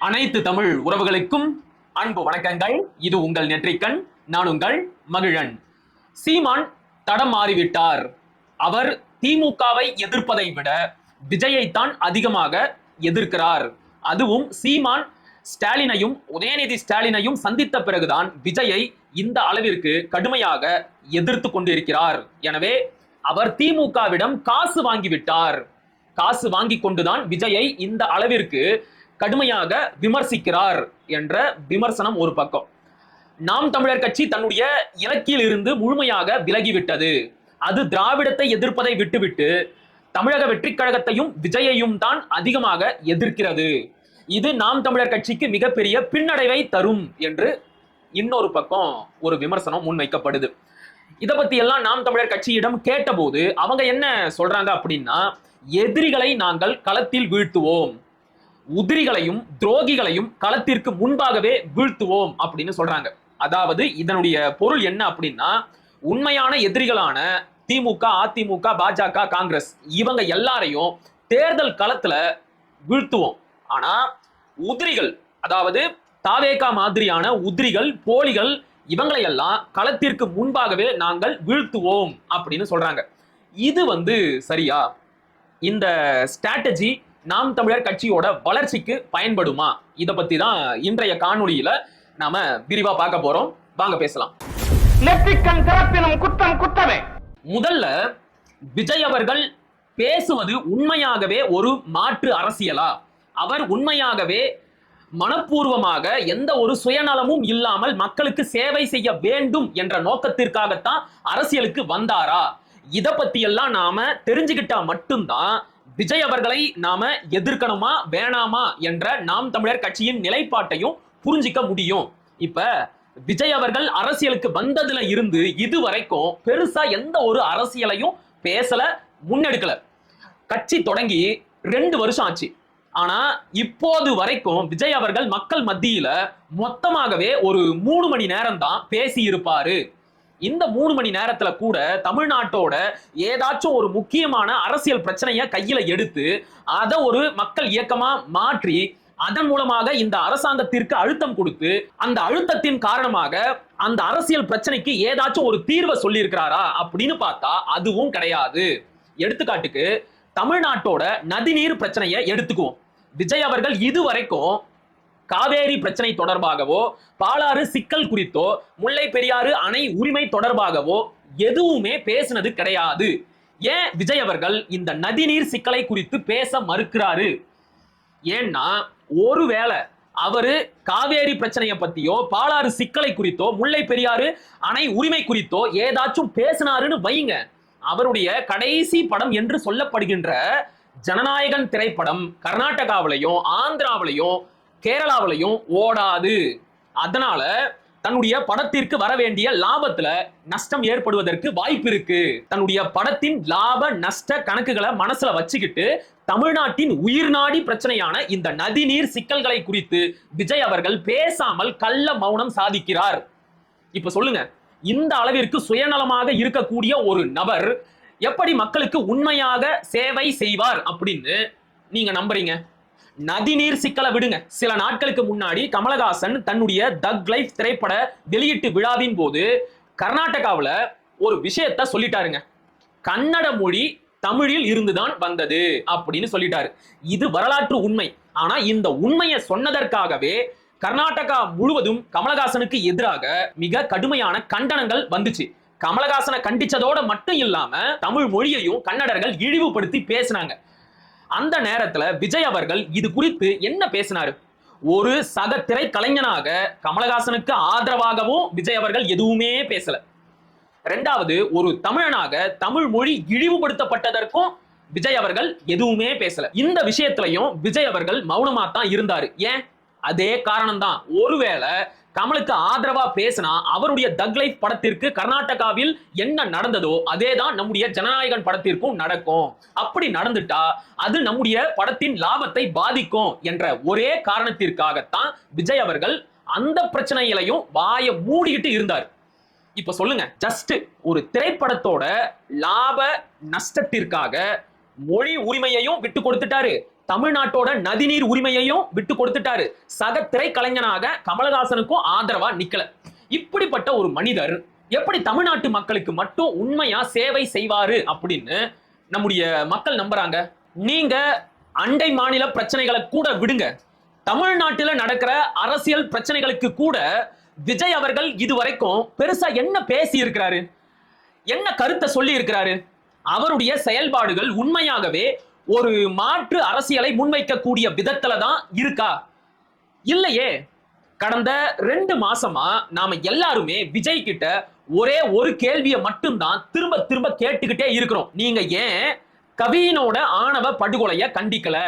அனைத்து தமிழ் உறவுகளுக்கும் அன்பு வணக்கங்கள். இது உங்கள் நெற்றிக்கண். நான் உங்கள் மகிழன். சீமான் தடம் மாறிவிட்டார். அவர் திமுகவை எதிர்ப்பதை விட விஜயைத்தான் அதிகமாக எதிர்க்கிறார். அதுவும் சீமான் ஸ்டாலினையும் உதயநிதி ஸ்டாலினையும் சந்தித்த பிறகுதான் விஜயை இந்த அளவிற்கு கடுமையாக எதிர்த்து கொண்டிருக்கிறார். எனவே அவர் திமுகவிடம் காசு வாங்கிவிட்டார். காசு வாங்கி கொண்டுதான் விஜயை இந்த அளவிற்கு கடுமையாக விமர்சிக்கிறார் என்ற விமர்சனம் ஒரு பக்கம். நாம் தமிழர் கட்சி தன்னுடைய இலக்கில் இருந்து முழுமையாக விலகிவிட்டது. அது திராவிடத்தை எதிர்ப்பதை விட்டுவிட்டு தமிழக வெற்றி கழகத்தையும் விஜயையும் தான் அதிகமாக எதிர்க்கிறது. இது நாம் தமிழர் கட்சிக்கு மிகப்பெரிய பின்னடைவை தரும் என்று இன்னொரு பக்கம் ஒரு விமர்சனம் முன்வைக்கப்படுது. இதை பத்தி எல்லாம் நாம் தமிழர் கட்சியிடம் கேட்டபோது அவங்க என்ன சொல்றாங்க அப்படின்னா, எதிரிகளை நாங்கள் களத்தில் வீழ்த்துவோம், உதிரிகளையும் துரோகிகளையும் களத்திற்கு முன்பாகவே வீழ்த்துவோம் அப்படின்னு சொல்றாங்க. அதாவது இதனுடைய பொருள் என்ன அப்படின்னா, உண்மையான எதிரிகளான திமுக, அதிமுக, பாஜக, காங்கிரஸ் இவங்க எல்லாரையும் தேர்தல் களத்துல வீழ்த்துவோம். ஆனா உதிரிகள், அதாவது தாவேகா மாதிரியான உதிரிகள், போலிகள் இவங்களை எல்லாம் களத்திற்கு முன்பாகவே நாங்கள் வீழ்த்துவோம் அப்படின்னு சொல்றாங்க. இது சரியா? இந்த ஸ்ட்ராட்டஜி நாம் தமிழர் கட்சியோட வளர்ச்சிக்கு பயன்படுமா? இதை பத்தி தான் இன்றைய காணொளியில நாம விரிவா பார்க்க போறோம். வாங்க பேசலாம். குற்றம் குற்றமே. முதல்ல விஜய் அவர்கள் பேசுவது உண்மையாகவே ஒரு மாற்று அரசியலா? அவர் உண்மையாகவே மனப்பூர்வமாக எந்த ஒரு சுயநலமும் இல்லாமல் மக்களுக்கு சேவை செய்ய வேண்டும் என்ற நோக்கத்திற்காகத்தான் அரசியலுக்கு வந்தாரா? இதை பத்தி எல்லாம் நாம தெரிஞ்சுக்கிட்டா மட்டும்தான் விஜய் அவர்களை நாம எதிர்க்கணுமா வேணாமா என்ற நாம் தமிழர் கட்சியின் நிலைப்பாட்டையும் புரிஞ்சிக்க முடியும். இப்ப விஜய் அவர்கள் அரசியலுக்கு வந்ததுல இருந்து இதுவரைக்கும் பெருசா எந்த ஒரு அரசியலையும் பேசல, முன்னெடுக்கல. கட்சி தொடங்கி 2 வருஷம் ஆச்சு. ஆனா இப்போது வரைக்கும் விஜய் அவர்கள் மக்கள் மத்தியில மொத்தமாகவே ஒரு 3 மணி நேரம் தான் பேசி இருப்பாரு. இந்த 3 மணி நேரத்துல கூட தமிழ்நாட்டோட ஏதாச்சும் ஒரு முக்கியமான அரசியல் பிரச்சனையை கையில எடுத்து அதை ஒரு மக்கள் இயக்கமா மாற்றி அதன் மூலமாக இந்த அரசாங்கத்திற்கு அழுத்தம் கொடுத்து அந்த அழுத்தத்தின் காரணமாக அந்த அரசியல் பிரச்சனைக்கு ஏதாச்சும் ஒரு தீர்வை சொல்லி இருக்கிறாரா அப்படின்னு பார்த்தா அதுவும் கிடையாது. எடுத்துக்காட்டுக்கு தமிழ்நாட்டோட நதிநீர் பிரச்சனையை எடுத்துக்குவோம். விஜய் அவர்கள் இதுவரைக்கும் காவேரி பிரச்சனை தொடர்பாகவோ, பாலாறு சிக்கல் குறித்தோ, முல்லை பெரியாறு அணை உரிமை தொடர்பாகவோ எதுவுமே பேசினது கிடையாது. ஏன் விஜய் அவர்கள் இந்த நதிநீர் சிக்கலை குறித்து பேச மறுக்கிறாரு? ஏன்னா ஒருவேளை அவரு காவேரி பிரச்சனையை பத்தியோ, பாலாறு சிக்கலை குறித்தோ, முல்லை பெரியாறு அணை உரிமை குறித்தோ ஏதாச்சும் பேசினாருன்னு வைங்க, அவருடைய கடைசி படம் என்று சொல்லப்படுகின்ற ஜனநாயகன் திரைப்படம் கர்நாடகாவிலையும் ஆந்திராவிலையும் கேரளாவிலையும் ஓடாது. அதனால தன்னுடைய படத்திற்கு வர வேண்டிய லாபத்துல நஷ்டம் ஏற்படுவதற்கு வாய்ப்பு இருக்கு. தன்னுடைய படத்தின் லாப நஷ்ட கணக்குகளை மனசுல வச்சுக்கிட்டு தமிழ்நாட்டின் உயிர்நாடி பிரச்சனையான இந்த நதிநீர் சிக்கல்களை குறித்து விஜய் அவர்கள் பேசாமல் கள்ள மௌனம் சாதிக்கிறார். இப்ப சொல்லுங்க, இந்த அளவிற்கு சுயநலமாக இருக்கக்கூடிய ஒரு நபர் எப்படி மக்களுக்கு உண்மையாக சேவை செய்வார் அப்படின்னு நீங்க நம்புறீங்க? நதிநீர் சிக்கலை விடுங்க. சில நாட்களுக்கு முன்னாடி கமலஹாசன் தன்னுடைய தக் லைஃப் திரைப்பட வெளியீட்டு விழாவின் போது கர்நாடகாவில் ஒரு விஷயத்த சொல்லிட்டாருங்க. கன்னட மொழி தமிழில் இருந்துதான் வந்தது அப்படின்னு சொல்லிட்டாரு. இது வரலாற்று உண்மை. ஆனா இந்த உண்மையை சொன்னதற்காகவே கர்நாடகா முழுவதும் கமலஹாசனுக்கு எதிராக மிக கடுமையான கண்டனங்கள் வந்துச்சு. கமலஹாசனை கண்டிச்சதோட மட்டும் இல்லாம தமிழ் மொழியையும் கன்னடர்கள் இழிவுபடுத்தி பேசினாங்க. அந்த நேரத்துல விஜய் அவர்கள் இது குறித்து என்ன பேசினாரு? ஒரு சக திரைக்கலைஞனாக கமலஹாசனுக்கு ஆதரவாகவும் விஜய் அவர்கள் எதுவுமே பேசல. இரண்டாவது, ஒரு தமிழனாக தமிழ் மொழி இழிவுபடுத்தப்பட்டதற்கும் விஜய் அவர்கள் எதுவுமே பேசல. இந்த விஷயத்திலையும் விஜய் அவர்கள் மௌனமா தான் இருந்தாரு. ஏன்? அதே காரணம் தான். ஒருவேளை கமலுக்கு ஆதரவா பேசினா அவருடைய தக் லைஃப் படத்திற்கு கர்நாடகாவில் என்ன நடந்ததோ அதேதான் நம்முடைய ஜனநாயகன் படத்திற்கும் நடக்கும். அப்படி நடந்துட்டா அது நம்முடைய படத்தின் லாபத்தை பாதிக்கும் என்ற ஒரே காரணத்திற்காகத்தான் விஜய் அவர்கள் அந்த பிரச்சனைகளையும் வாயை மூடிக்கிட்டு இருந்தார். இப்ப சொல்லுங்க, ஜஸ்ட் ஒரு திரைப்படத்தோட லாப நஷ்டத்திற்காக மொழி உரிமையையும் விட்டு கொடுத்துட்டாரு, தமிழ்நாட்டோட நதிநீர் உரிமையையும் விட்டு கொடுத்துட்டாரு. சக திரைக்கலைஞனாக கமலஹாசனுக்கும் ஆதரவா நிக்கல. இப்படிப்பட்ட ஒரு மனிதர் எப்படி தமிழ்நாட்டு மக்களுக்கு மட்டும் உண்மையா சேவை செய்வாரு அப்படின்னு நம்முடைய மக்கள் நம்புறாங்க? நீங்க அண்டை மாநில பிரச்சனைகளை கூட விடுங்க, தமிழ்நாட்டில் நடக்கிற அரசியல் பிரச்சனைகளுக்கு கூட விஜய் அவர்கள் இதுவரைக்கும் பெருசா என்ன பேசி இருக்கிறாரு, என்ன கருத்தை சொல்லி இருக்கிறாரு? அவருடைய செயல்பாடுகள் உண்மையாகவே ஒரு மாற்று அரசியலை முன்வைக்கக்கூடிய விதத்துல தான் இருக்கா? இல்லையே. கடந்த 2 மாசமா நாம எல்லாருமே விஜய் கிட்ட ஒரே ஒரு கேள்வியை மட்டும்தான் திரும்ப திரும்ப கேட்டுக்கிட்டே இருக்கிறோம். நீங்க ஏன் கவினோட ஆணவ படுகொலையை கண்டிக்கல?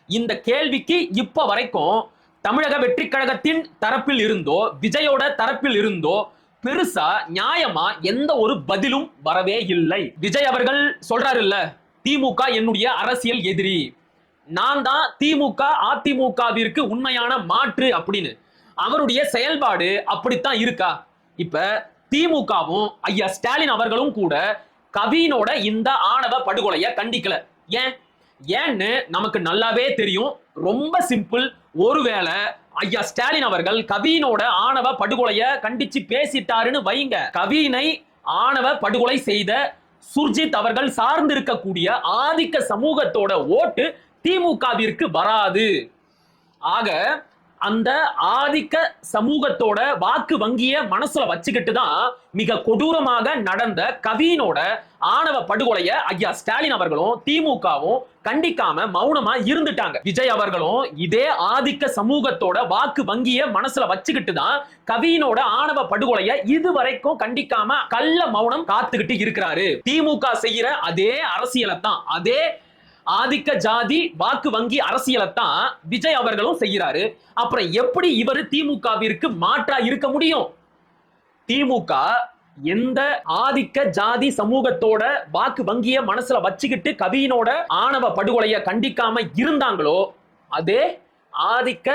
இந்த கேள்விக்கு இப்ப வரைக்கும் தமிழக வெற்றி கழகத்தின் தரப்பில் இருந்தோ விஜயோட தரப்பில் இருந்தோ பெருசா நியாயமா எந்த ஒரு பதிலும் வரவே இல்லை. விஜய் அவர்கள் சொல்றாரு இல்ல, திமுக என்னுடைய அரசியல் எதிரி, நான் தான் திமுக அதிமுகவிற்கு உண்மையான மாற்று அப்படின்னு. அவருடைய செயல்பாடு அப்படித்தான் இருக்கா? இப்ப திமுகவும் ஐயா ஸ்டாலின் அவர்களும் கூட கவினோட இந்த ஆணவ படுகொலையை கண்டிக்கல. ஏன்னு நமக்கு நல்லாவே தெரியும். ரொம்ப சிம்பிள். ஒருவேளை ஐயா ஸ்டாலின் அவர்கள் கவினோட ஆணவ படுகொலையை கண்டிச்சு பேசிட்டாருன்னு வைங்க, கவினை ஆணவ படுகொலை செய்த சுர்ஜித் அவர்கள் சார்ந்திருக்கக்கூடிய ஆதிக்க சமூகத்தோட ஓட்டு திமுகவிற்கு வராது. ஆக அந்த ஆதிக்க சமூகத்தோட வாக்கு வங்கிய மனசுல வச்சுக்கிட்டு தான் மிக கொடூரமாக நடந்த கவினோட ஆணவ படுகொலைய ஐயா ஸ்டாலின் அவர்களும் திமுகவும் கண்டிக்காம மௌனமா இருந்துட்டாங்க. விஜய் அவர்களும் இதே ஆதிக்க சமூகத்தோட வாக்கு வங்கிய மனசுல வச்சுக்கிட்டு தான் கவினோட ஆணவ படுகொலைய இதுவரைக்கும் கண்டிக்காம கள்ள மௌனம் காத்துக்கிட்டு இருக்கிறாரு. திமுக செய்யற அதே அரசியலை தான், அதே ஆதிக்க ஜாதி வாக்கு வங்கி அரசியலைத்தான் விஜய் அவர்களும் செய்கிறாரு. அப்புறம் எப்படி இவர் திமுகவிற்கு மாற்றா இருக்க முடியும்? திமுக எந்த ஆதிக்க ஜாதி சமூகத்தோட வாக்கு வங்கிய மனசுல வச்சுக்கிட்டு கவினோட ஆணவ படுகொலையை கண்டிக்காம இருந்தாங்களோ அதே ஆதிக்க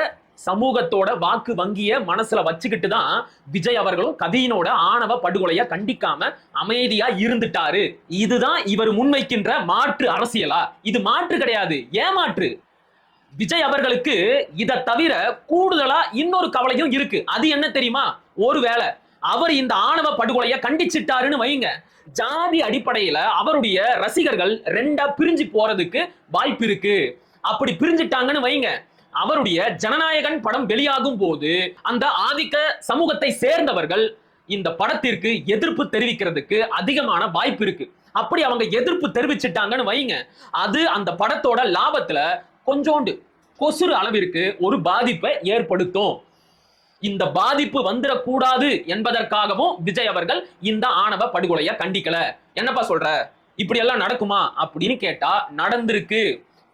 சமூகத்தோட வாக்கு வங்கிய மனசுல வச்சுக்கிட்டு தான் விஜய் அவர்களும் கவினோட ஆணவ படுகொலையை கண்டிக்காம அமைதியா இருந்துட்டாரு. இதுதான் இவர் முன்வைக்கின்ற மாற்று அரசியலா? இது மாற்று கிடையாது, ஏமாற்று. விஜய் அவர்களுக்கு இதை தவிர கூடுதலா இன்னொரு கவலையும் இருக்கு. அது என்ன தெரியுமா? ஒருவேளை அவர் இந்த ஆணவ படுகொலையை கண்டிச்சிட்டாருன்னு வைங்க, ஜாதி அடிப்படையில அவருடைய ரசிகர்கள் 2ஆ பிரிஞ்சு போறதுக்கு வாய்ப்பு இருக்கு. அப்படி பிரிஞ்சிட்டாங்கன்னு வைங்க, அவருடைய ஜனநாயகன் படம் வெளியாகும் போது அந்த ஆதிக்க சமூகத்தை சேர்ந்தவர்கள் இந்த படத்திற்கு எதிர்ப்பு தெரிவிக்கிறதுக்கு அதிகமான வாய்ப்பு இருக்கு. அப்படி அவங்க எதிர்ப்பு தெரிவிச்சிட்டாங்கன்னு வைங்க, அது அந்த படத்தோட லாபத்துல கொஞ்சோண்டு கொசுறு அளவிற்கு ஒரு பாதிப்பை ஏற்படுத்தும். இந்த பாதிப்பு வந்துடக்கூடாது என்பதற்காகவும் விஜய் அவர்கள் இந்த ஆணவ படுகொலையை கண்டிக்கல. என்னப்பா சொல்ற, இப்படி எல்லாம் நடக்குமா அப்படின்னு கேட்டா நடந்திருக்கு.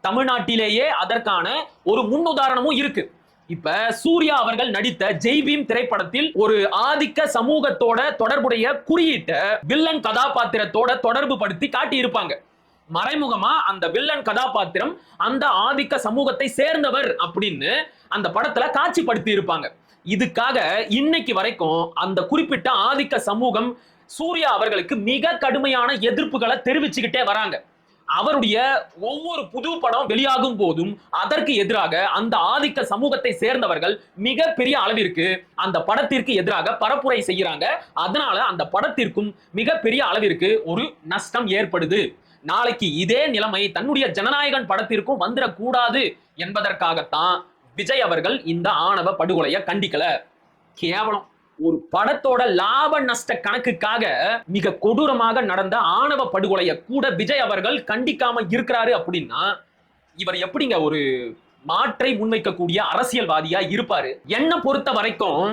தமிழ்நாட்டிலேயே அதற்கான ஒரு முன்னுதாரணமும் இருக்கு. இப்ப சூர்யா அவர்கள் நடித்த ஜெய்பீம் திரைப்படத்தில் ஒரு ஆதிக்க சமூகத்தோட தொடர்புடைய குறியீட்ட வில்லன் கதாபாத்திரத்தோட தொடர்பு படுத்தி காட்டி இருப்பாங்க. மறைமுகமா அந்த வில்லன் கதாபாத்திரம் அந்த ஆதிக்க சமூகத்தை சேர்ந்தவர் அப்படின்னு அந்த படத்துல காட்சிப்படுத்தி இருப்பாங்க. இதுக்காக இன்னைக்கு வரைக்கும் அந்த குறிப்பிட்ட ஆதிக்க சமூகம் சூர்யா அவர்களுக்கு மிக கடுமையான எதிர்ப்புகளை தெரிவிச்சுக்கிட்டே வராங்க. அவருடைய ஒவ்வொரு புது படம் வெளியாகும் போதும் அதற்கு எதிராக அந்த ஆதிக்க சமூகத்தை சேர்ந்தவர்கள் மிக பெரிய அளவிற்கு அந்த படத்திற்கு எதிராக பரப்புரை செய்யறாங்க. அதனால அந்த படத்திற்கும் மிக பெரிய அளவிற்கு ஒரு நஷ்டம் ஏற்படுது. நாளைக்கு இதே நிலைமை தன்னுடைய ஜனநாயகன் படத்திற்கும் வந்துடக்கூடாது என்பதற்காகத்தான் விஜய் அவர்கள் இந்த ஆணவ படுகொலையை கண்டிக்கல. கேவலம் ஒரு படத்தோட லாப நஷ்ட கணக்குக்காக மிக கொடூரமாக நடந்த ஆணவ படுகொலையை கூட விஜய் அவர்கள் கண்டிக்காம இருக்கிறாரு அப்படின்னா இவர் எப்படிங்க ஒரு மாற்றை முன்வைக்கக்கூடிய அரசியல்வாதியா இருப்பாரு? என்ன பொறுத்த வரைக்கும்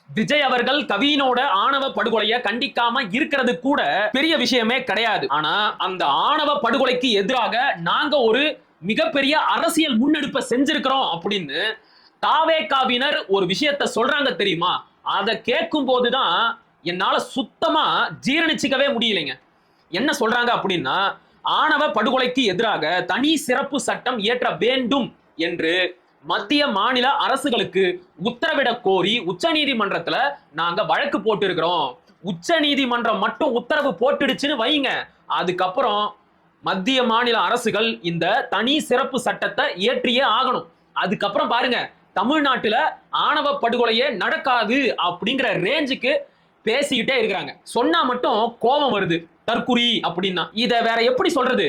விஜய் அவர்கள் கவினோட ஆணவ படுகொலையை கண்டிக்காம இருக்கிறது கூட பெரிய விஷயமே கிடையாது. ஆனா அந்த ஆணவ படுகொலைக்கு எதிராக நாங்க ஒரு மிகப்பெரிய அரசியல் முன்னெடுப்பை செஞ்சிருக்கிறோம் அப்படின்னு தாவேகாவினர் ஒரு விஷயத்தை சொல்றாங்க தெரியுமா? அதை கேட்கும் போதுதான் என்னால சுத்தமா ஜீரணிச்சுக்கவே முடியலைங்க. என்ன சொல்றாங்க அப்படின்னா, ஆணவ படுகொலைக்கு எதிராக தனி சிறப்பு சட்டம் இயற்ற வேண்டும் என்று மத்திய மாநில அரசுகளுக்கு உத்தரவிட கோரி உச்ச நீதிமன்றத்துல நாங்க வழக்கு போட்டு இருக்கிறோம். உச்ச நீதிமன்றம் மட்டும் உத்தரவு போட்டுடுச்சுன்னு வைங்க, அதுக்கப்புறம் மத்திய மாநில அரசுகள் இந்த தனி சிறப்பு சட்டத்தை இயற்றியே ஆகணும். அதுக்கப்புறம் பாருங்க, தமிழ்நாட்டுல ஆணவ படுகொலையே நடக்காது அப்படிங்கிற ரேஞ்சுக்கு பேசிக்கிட்டே இருக்கிறாங்க. சொன்னா மட்டும் கோபம் வருது. தற்குறி அப்படின்னா இத வேற எப்படி சொல்றது?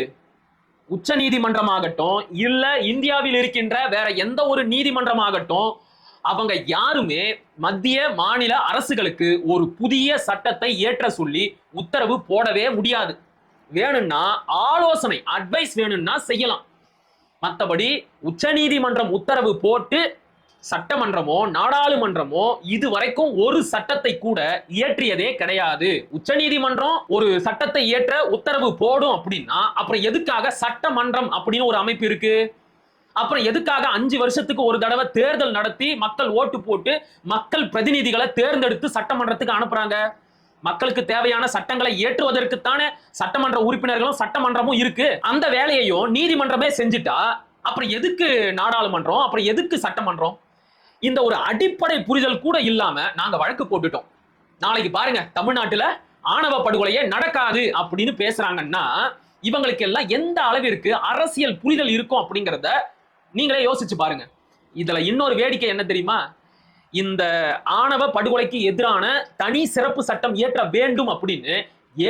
உச்ச நீதிமன்றமாகட்டும் இல்ல இந்தியாவில் இருக்கின்ற வேற எந்த ஒரு நீதிமன்றமாகட்டும், அவங்க யாருமே மத்திய மாநில அரசுகளுக்கு ஒரு புதிய சட்டத்தை ஏற்ற சொல்லி உத்தரவு போடவே முடியாது. வேணும்னா ஆலோசனை அட்வைஸ் வேணும்னா செய்யலாம். மற்றபடி உச்ச நீதிமன்றம் உத்தரவு போட்டு சட்டமன்றமோ நாடாளுமன்றமோ இதுவரைக்கும் ஒரு சட்டத்தை கூட இயற்றியதே கிடையாது. உச்ச நீதிமன்றம் ஒரு சட்டத்தை இயற்ற உத்தரவு போடும் அப்படின்னா அப்புறம் எதுக்காக சட்டமன்றம் அப்படின்னு ஒரு அமைப்பு இருக்கு? அப்புறம் எதுக்காக 5 வருஷத்துக்கு ஒரு தடவை தேர்தல் நடத்தி மக்கள் ஓட்டு போட்டு மக்கள் பிரதிநிதிகளை தேர்ந்தெடுத்து சட்டமன்றத்துக்கு அனுப்புறாங்க? மக்களுக்கு தேவையான சட்டங்களை ஏற்றுவதற்குத்தானே சட்டமன்ற உறுப்பினர்களும் சட்டமன்றமும் இருக்கு. அந்த வேலையையும் நீதிமன்றமே செஞ்சுட்டா அப்புறம் எதுக்கு நாடாளுமன்றம், அப்புறம் எதுக்கு சட்டமன்றம்? இந்த ஒரு அடிப்படை புரிதல் கூட இல்லாம நாங்க வழக்கு போட்டுட்டோம். நாளைக்கு பாருங்க, தமிழ்நாட்டுல ஆணவ படுகொலையே நடக்காது அப்படின்னு பேசுறாங்கன்னா இவங்களுக்கு எல்லாம் எந்த அளவிற்கு அரசியல் புரிதல் இருக்கும் அப்படிங்கிறத நீங்களே யோசிச்சு பாருங்க. இதுல இன்னொரு வேடிக்கை என்ன தெரியுமா? இந்த ஆணவ படுகொலைக்கு எதிரான தனி சிறப்பு சட்டம் இயற்ற வேண்டும் அப்படின்னு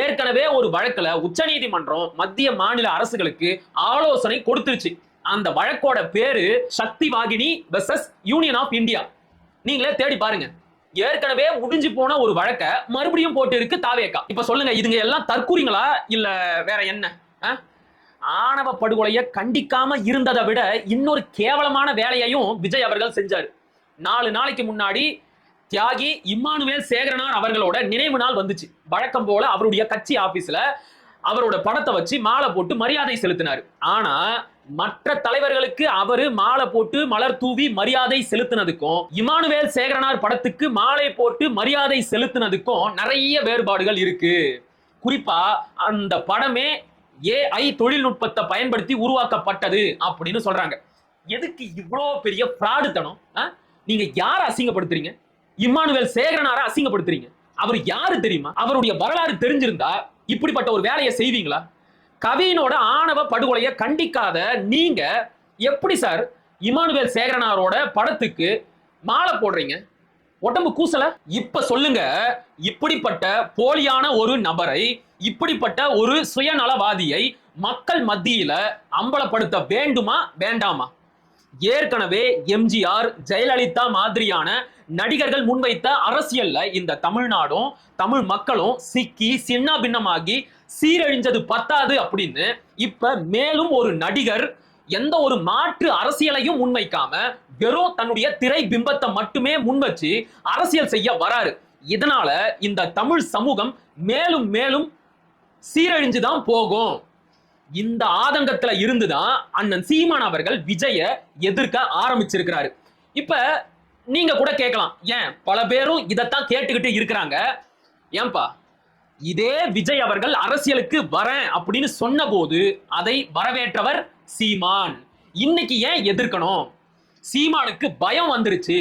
ஏற்கனவே ஒரு வழக்குல உச்சநீதிமன்றம் மத்திய மாநில அரசுகளுக்கு ஆலோசனை கொடுத்துருச்சு. அந்த வழக்கோட பேரு Shakti Vahini versus union of India. நீங்களே தேடி பாருங்க. ஏற்கனவே முடிஞ்சு போன ஒரு வழக்க மறுபடியும் போட்டு இருக்கு தாவேகா. இப்ப சொல்லுங்க, இதுங்க எல்லாம் தற்கூறிங்களா இல்ல வேற என்ன? ஆணவ படுகொலையை கண்டிக்காம இருந்ததை விட இன்னொரு கேவலமான வேலையையும் விஜய் அவர்கள் செஞ்சார். 4 நாளைக்கு முன்னாடி தியாகி இம்மானுவேல் சேகரனார் அவர்களோட நினைவு நாள் வந்துச்சு. வழக்கம் போல அவருடைய கட்சி ஆபீஸ்ல அவரோட படத்தை வச்சு மாலை போட்டு மரியாதை செலுத்தினார். ஆனா மற்ற தலைவர்களுக்கு அவரு மாலை போட்டு மலர் தூவி மரியாதை செலுத்தினதுக்கும் இம்மானுவேல் சேகரனார் படத்துக்கு மாலை போட்டு மரியாதை செலுத்தினதுக்கும் நிறைய வேறுபாடுகள் இருக்கு. குறிப்பா அந்த படமே AI தொழில்நுட்பத்தை பயன்படுத்தி உருவாக்கப்பட்டது அப்படின்னு சொல்றாங்க. எதுக்கு இவ்வளோ பெரிய பிராடுத்தனம்? நீங்க யார அசிங்கப்படுத்துறீங்க? இம்மானுவேல் சேகரனார அசிங்கப்படுத்துறீங்க. அவர் யாரு தெரியுமா? அவருடைய வரலாறு தெரிஞ்சிருந்தா இப்படிப்பட்ட ஒரு வேலையை செய்வீங்களா? கவினோட ஆணவ படுகொலையை கண்டிக்காத நீங்க எப்படி சார் இம்மானுவேல் சேகரனாரோட படத்துக்கு மாலை போடுறீங்க? உடம்பு கூசல? இப்ப சொல்லுங்க, இப்படிப்பட்ட போலியான ஒரு நபரை, இப்படிப்பட்ட ஒரு சுயநலவாதியை மக்கள் மத்தியில அம்பலப்படுத்த வேண்டுமா வேண்டாமா? ஏற்கனவே எம்ஜிஆர், ஜெயலலிதா மாதிரியான நடிகர்கள் முன்வைத்த அரசியல்ல இந்த தமிழ்நாடும் தமிழ் மக்களும் சிக்கி சின்ன பின்னமாகி சீரழிஞ்சது பத்தாது அப்படின்னு இப்ப மேலும் ஒரு நடிகர் எந்த ஒரு மாற்று அரசியலையும் முன்வைக்காம வெறும் தன்னுடைய திரை பிம்பத்தை மட்டுமே முன்வச்சு அரசியல் செய்ய வராரு. இதனால இந்த தமிழ் சமூகம் மேலும் மேலும் சீரழிஞ்சுதான் போகும். இந்த ஆதங்கத்துல இருந்துதான் அண்ணன் சீமான் அவர்கள் விஜய எதிர்க்க ஆரம்பிச்சிருக்கிறாரு. இப்ப நீங்க கூட கேட்கலாம், ஏன் பல பேரும் இதைத்தான் கேட்டுக்கிட்டு இருக்கிறாங்க, ஏன்பா இதே விஜய் அவர்கள் அரசியலுக்கு வரேன் அப்படின்னு சொன்ன போது அதை வரவேற்றவர் சீமான், இன்னைக்கு ஏன் எதிர்க்கணும்? சீமானுக்கு பயம் வந்துருச்சு.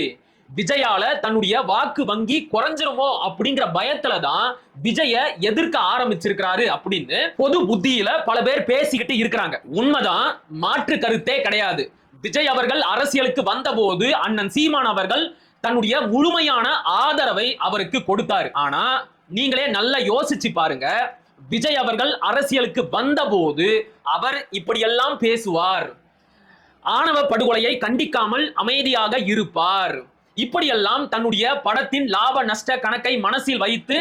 விஜயால தன்னுடைய வாக்கு வங்கி குறைஞ்சிருமோ அப்படிங்கிற பயத்துல தான் விஜய எதிர்க்க ஆரம்பிச்சிருக்கிறாரு அப்படின்னு பொது புத்தியில பல பேர் பேசிக்கிட்டு இருக்கிறாங்க. உண்மைதான், மாற்று கருத்தே கிடையாது. விஜய் அவர்கள் அரசியலுக்கு வந்த போது அண்ணன் சீமான் அவர்கள் தன்னுடைய முழுமையான ஆதரவை அவருக்கு கொடுத்தாரு. ஆனா நீங்களே நல்லா யோசிச்சு பாருங்க, விஜய் அவர்கள் அரசியலுக்கு வந்த போது அவர் இப்படியெல்லாம் பேசுவார், ஆணவ படுகொலையை கண்டிக்காமல் அமைதியாக இருப்பார், இப்படியெல்லாம் தன்னுடைய படத்தின் லாப நஷ்ட கணக்கை மனசில் வைத்து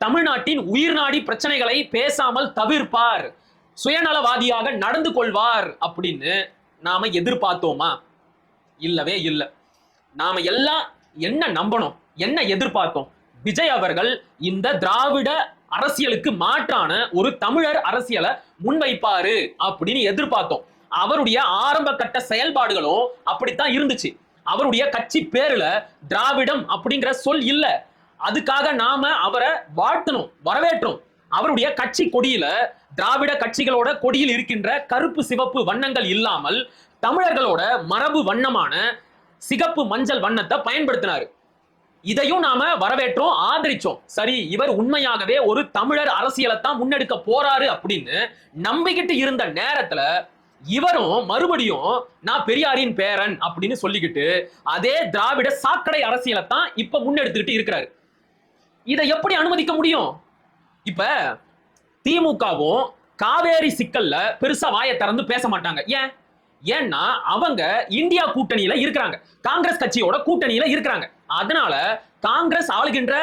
தமிழ்நாட்டின் உயிர்நாடி பிரச்சனைகளை பேசாமல் தவிர்ப்பார், சுயநலவாதியாக நடந்து கொள்வார் அப்படின்னு நாம எதிர்பார்த்தோமா? இல்லவே இல்லை. நாம எல்லாம் என்ன நம்பணும், என்ன எதிர்பார்த்தோம்? விஜய் அவர்கள் இந்த திராவிட அரசியலுக்கு மாற்றான ஒரு தமிழர் அரசியலை முன்வைப்பாரு அப்படின்னு எதிர்பார்த்தோம். அவருடைய ஆரம்ப கட்ட செயல்பாடுகளும் அப்படித்தான் இருந்துச்சு. அவருடைய கட்சி பேருல திராவிடம் அப்படிங்கிற சொல் இல்ல. அதுக்காக நாம அவரை வாழ்த்தணும், வரவேற்றோம். அவருடைய கட்சி கொடியில திராவிட கட்சிகளோட கொடியில் இருக்கின்ற கருப்பு சிவப்பு வண்ணங்கள் இல்லாமல் தமிழர்களோட மரபு வண்ணமான சிகப்பு மஞ்சள் வண்ணத்தை பயன்படுத்தினாரு. இதையும் நாம வரவேற்றோம், ஆதரிச்சோம். சரி, இவர் உண்மையாகவே ஒரு தமிழர் அரசியலை தான் முன்னெடுக்க போறாரு அப்படின்னு நம்பிக்கிட்டு இருந்த நேரத்துல இவரும் மறுபடியும் நான் பெரியாரின் பேரன் அப்படின்னு சொல்லிக்கிட்டு அதே திராவிட சாக்கடை அரசியலை தான் இப்ப முன்னெடுத்துக்கிட்டு இருக்கிறாரு. இதை எப்படி அனுமதிக்க முடியும்? இப்ப திமுகவும் காவேரி சிக்கல்ல பெருசா வாயை திறந்து பேச மாட்டாங்க. ஏன்? ஏன்னா அவங்க இந்தியா கூட்டணியில இருக்கிறாங்க, காங்கிரஸ் கட்சியோட கூட்டணியில இருக்கிறாங்க. அதனால காங்கிரஸ் ஆளுகின்ற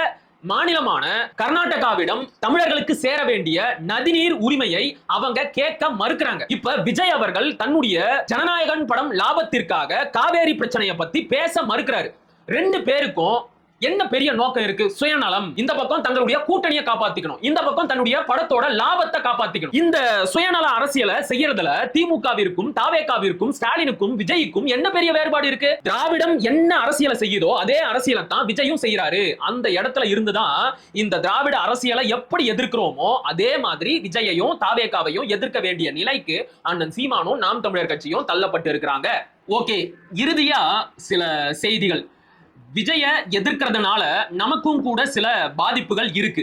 மாநிலமான கர்நாடகாவிடம் தமிழர்களுக்கு சேர வேண்டிய நதிநீர் உரிமையை அவங்க கேட்க மறுக்கிறாங்க. இப்ப விஜய் அவர்கள் தன்னுடைய ஜனநாயகன் படம் லாபத்திற்காக காவேரி பிரச்சனையை பத்தி பேச மறுக்கிறாரு. ரெண்டு பேருக்கும் என்ன பெரிய நோக்கம் இருக்கு? சுயநலம். இந்த பக்கம் தங்களுடைய கூட்டணியை காப்பாத்திக்கணும், இந்த பக்கம் தன்னுடைய படத்தோட லாபத்தை காப்பாத்திக்கணும். இந்த சுயநல அரசியலை செய்யறதுல திமுகவிற்கும் தாவேகாவிற்கும் ஸ்டாலினுக்கும் விஜய்க்கும் என்ன பெரிய வேறுபாடு இருக்கு? திராவிடம் என்ன அரசியலை செய்யுதோ அதே அரசியலை தான் விஜயும் செய்யறாரு. அந்த இடத்துல இருந்துதான் இந்த திராவிட அரசியலை எப்படி எதிர்க்கிறோமோ அதே மாதிரி விஜயையும் தாவேகாவையும் எதிர்க்க வேண்டிய நிலைக்கு அண்ணன் சீமானும் நாம் தமிழர் கட்சியும் தள்ளப்பட்டு இருக்கிறாங்க. ஓகே, இறுதியா சில செய்திகள். விஜய எதிர்க்கிறதுனால நமக்கும் கூட சில பாதிப்புகள் இருக்கு.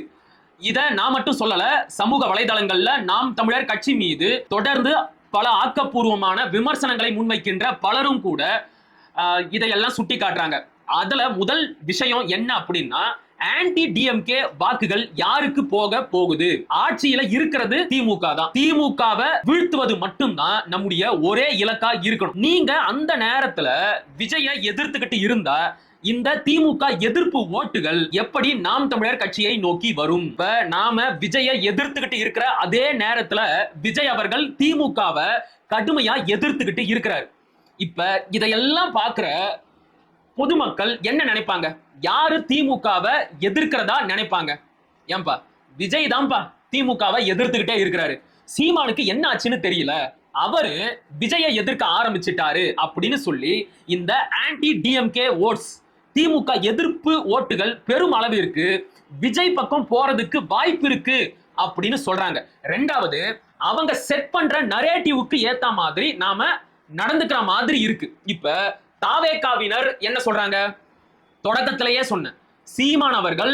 இத நான் மட்டும் சொல்லல, சமூக வலைதளங்கள்ல நாம் தமிழர் கட்சி மீது தொடர்ந்து பல ஆக்கப்பூர்வமான விமர்சனங்களை முன்வைக்கின்ற பலரும் கூட இதையெல்லாம் சுட்டி காட்டுறாங்க. அதுல முதல் விஷயம் என்ன அப்படின்னா, ஆன்டி டிஎம்கே வாக்குகள் யாருக்கு போக போகுது? ஆட்சியில இருக்கிறது திமுக தான். திமுகவை வீழ்த்துவது மட்டும்தான் நம்முடைய ஒரே இலக்கா இருக்கணும். நீங்க அந்த நேரத்துல விஜய எதிர்த்துக்கிட்டு இருந்தா இந்த திமுக எதிர்ப்பு ஓட்டுகள் எப்படி நாம் தமிழர் கட்சியை நோக்கி வரும்? இப்ப நாம விஜயை எதிர்த்துக்கிட்டு இருக்கிற அதே நேரத்துல விஜய் அவர்கள் திமுகவை கடுமையா எதிர்த்துக்கிட்டு இருக்கிறார். இப்ப இதையெல்லாம் பாக்குற பொதுமக்கள் என்ன நினைப்பாங்க? யாரு திமுகவை எதிர்க்கிறதா நினைப்பாங்க? ஏன்பா விஜய் தான்ப்பா திமுகவை எதிர்த்துக்கிட்டே இருக்கிறாரு, சீமானுக்கு என்ன ஆச்சுன்னு தெரியல, அவரு விஜயை எதிர்க்க ஆரம்பிச்சிட்டாரு அப்படின்னு சொல்லி இந்த ஆன்டி டிஎம்கே ஓட்ஸ், திமுக எதிர்ப்பு ஓட்டுகள் பெரும் அளவிற்கு விஜய் பக்கம் போறதுக்கு வாய்ப்பு இருக்கு அப்படின்னு சொல்றாங்க. ரெண்டாவது, அவங்க செட் பண்ற நரேட்டிவுக்கு ஏத்த மாதிரி நாம நடந்துக்கிற மாதிரி இருக்கு. இப்ப தாவேகாவினர் என்ன சொல்றாங்க? தொடக்கத்திலேயே சொன்ன சீமான் அவர்கள்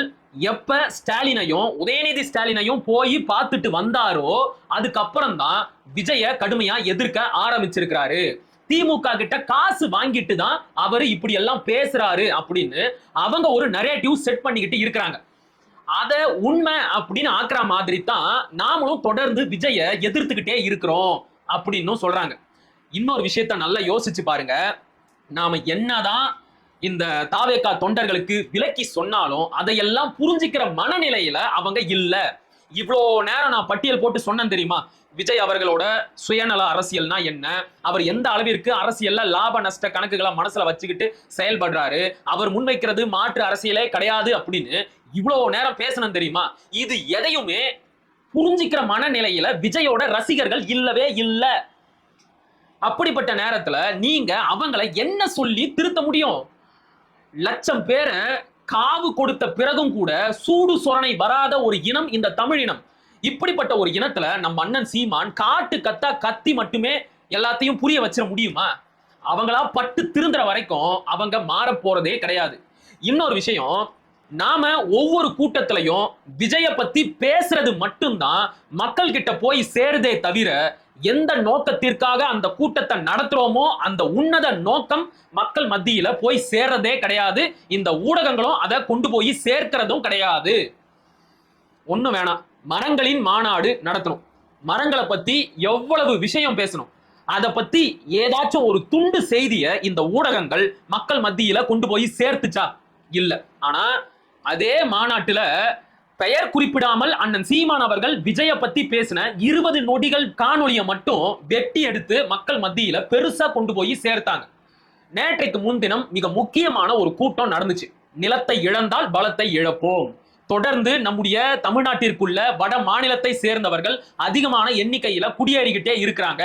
எப்ப ஸ்டாலினையும் உதயநிதி ஸ்டாலினையும் போய் பார்த்துட்டு வந்தாரோ அதுக்கப்புறம் தான் விஜய கடுமையா எதிர்க்க ஆரம்பிச்சிருக்கிறாரு. திமுக கிட்ட காசு வாங்கிட்டு தான் அவரு இப்படி எல்லாம் பேசுறாரு அப்படின்னு அவங்க ஒரு நரேட்டிவ் செட் பண்ணிக்கிட்டு இருக்கிறாங்க. அத உண்மை அப்படின்னு ஆக்குற மாதிரி தான் நாமளும் தொடர்ந்து விஜய எதிர்த்துக்கிட்டே இருக்கிறோம் அப்படின்னு சொல்றாங்க. இன்னொரு விஷயத்த நல்லா யோசிச்சு பாருங்க. நாம என்னதான் இந்த தாவேகா தொண்டர்களுக்கு விலக்கி சொன்னாலும் அதையெல்லாம் புரிஞ்சுக்கிற மனநிலையில அவங்க இல்ல. இவ்வளோ நேரம் நான் பட்டியல் போட்டு சொன்னேன் தெரியுமா? விஜய் அவர்களோட சுயநல அரசியல்னா என்ன, அவர் எந்த அளவிற்கு அரசியல்ல லாப நஷ்ட கணக்குகளை மனசுல வச்சுக்கிட்டு செயல்படுறாரு, அவர் முன்வைக்கிறது மாற்று அரசியலே கிடையாது அப்படின்னு இவ்வளவு நேரம் பேசணும் தெரியுமா? இது எதையுமே புரிஞ்சிக்கிற மனநிலையில விஜயோட ரசிகர்கள் இல்லவே இல்ல. அப்படிப்பட்ட நேரத்துல நீங்க அவங்களை என்ன சொல்லி திருத்த முடியும்? லட்சம் பேரை காவு கொடுத்த பிறகும் கூட சூடு சொரணை வராத ஒரு இனம் இந்த தமிழ் இனம். இப்படிப்பட்ட ஒரு இனத்துல நம்ம அண்ணன் சீமான் காட்டு கத்தா கத்தி மட்டுமே எல்லாத்தையும் புரிய வச்சிட முடியுமா? அவங்களா பட்டு திருந்துற வரைக்கும் அவங்க மாற போறதே கிடையாது. இன்னொரு விஷயம், நாம ஒவ்வொரு கூட்டத்திலையும் விஜய பத்தி பேசுறது மட்டும்தான் மக்கள் கிட்ட போய் சேருதே தவிர எந்த நோக்கத்திற்காக அந்த கூட்டத்தை நடத்துறோமோ அந்த உன்னத நோக்கம் மக்கள் மத்தியில போய் சேர்றதே கிடையாது. இந்த ஊடகங்களும் அதை கொண்டு போய் சேர்க்கிறதும் கிடையாது. ஒண்ணு வேணாம், மரங்களின் மாநாடு நடத்தணும், மரங்களை பத்தி எவ்வளவு விஷயம் பேசணும், அதை பத்தி ஏதாச்சும் ஒரு துண்டு செய்தியை இந்த ஊடகங்கள் மக்கள் மத்தியில கொண்டு போய் சேர்த்துச்சா? இல்ல. ஆனா அதே மாநாட்டுல பெயர் குறிப்பிடாமல் அண்ணன் சீமான் அவர்கள் விஜய பத்தி பேசின 20 நொடிகள் காணொலியை மட்டும் வெட்டி எடுத்து மக்கள் மத்தியில பெருசா கொண்டு போய் சேர்த்தாங்க. நேற்றைக்கு முன்தினம் மிக முக்கியமான ஒரு கூட்டம் நடந்துச்சு. நிலத்தை இழந்தால் பலத்தை இழப்போம். தொடர்ந்து நம்முடைய தமிழ்நாட்டிற்குள்ள வட மாநிலத்தை சேர்ந்தவர்கள் அதிகமான எண்ணிக்கையில குடியேறிக்கிட்டே இருக்கிறாங்க.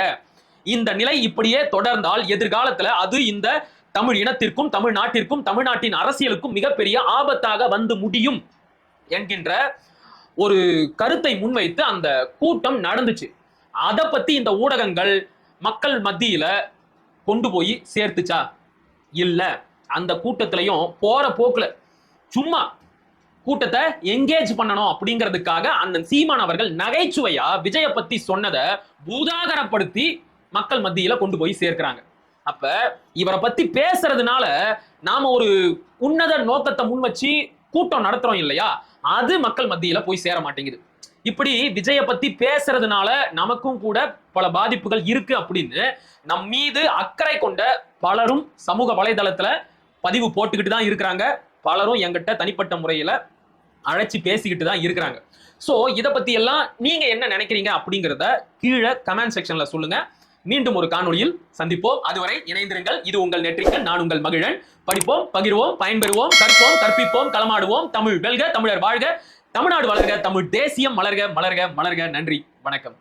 இந்த நிலை இப்படியே தொடர்ந்தால் எதிர்காலத்துல அது இந்த தமிழ் இனத்திற்கும் தமிழ்நாட்டிற்கும் தமிழ்நாட்டின் அரசியலுக்கும் மிகப்பெரிய ஆபத்தாக வந்து முடியும் என்கின்ற ஒரு கருத்தை முன்வைத்து அந்த கூட்டம் நடந்துச்சு. அதை பத்தி இந்த ஊடகங்கள் மக்கள் மத்தியில கொண்டு போய் சேர்த்துச்சா? இல்ல. அந்த கூட்டத்திலையும் போற போக்குல சும்மா கூட்டத்தை எங்கேஜ் பண்ணணும் அப்படிங்கிறதுக்காக அண்ணன் சீமான் அவர்கள் நகைச்சுவையா விஜய பத்தி சொன்னதை பூதாகரப்படுத்தி மக்கள் மத்தியில கொண்டு போய் சேர்க்கிறாங்க. அப்ப இவரை பத்தி பேசுறதுனால நாம ஒரு உன்னத நோக்கத்தை முன் வச்சு கூட்டம் நடத்துறோம் இல்லையா, அது மக்கள் மத்தியில போய் சேர மாட்டேங்குது. இப்படி விஜய பத்தி பேசுறதுனால நமக்கும் கூட பல பாதிப்புகள் இருக்கு அப்படின்னு நம் மீது அக்கறை கொண்ட பலரும் சமூக வலைதளத்துல பதிவு போட்டுக்கிட்டு தான் இருக்கிறாங்க. பலரும் எங்கிட்ட தனிப்பட்ட முறையில அழைச்சி பேசிக்கிட்டு தான் இருக்கிறாங்க. சோ இத பத்தி எல்லாம் நீங்க என்ன நினைக்கிறீங்க அப்படிங்கறத கீழே கமெண்ட் செக்ஷன்ல சொல்லுங்க. மீண்டும் ஒரு காணொளியில் சந்திப்போம். அதுவரை இணைந்திருங்கள். இது உங்கள் நெற்றிக்கன், நான் உங்கள் மகிழன். படிப்போம், பகிர்வோம், பயன்பெறுவோம், கற்போம், கற்பிப்போம், களமாடுவோம். தமிழ் வெல்க, தமிழர் வாழ்க, தமிழ்நாடு வளர்க, தமிழ் தேசியம் மலர்க, மலர்க, மலர்க. நன்றி, வணக்கம்.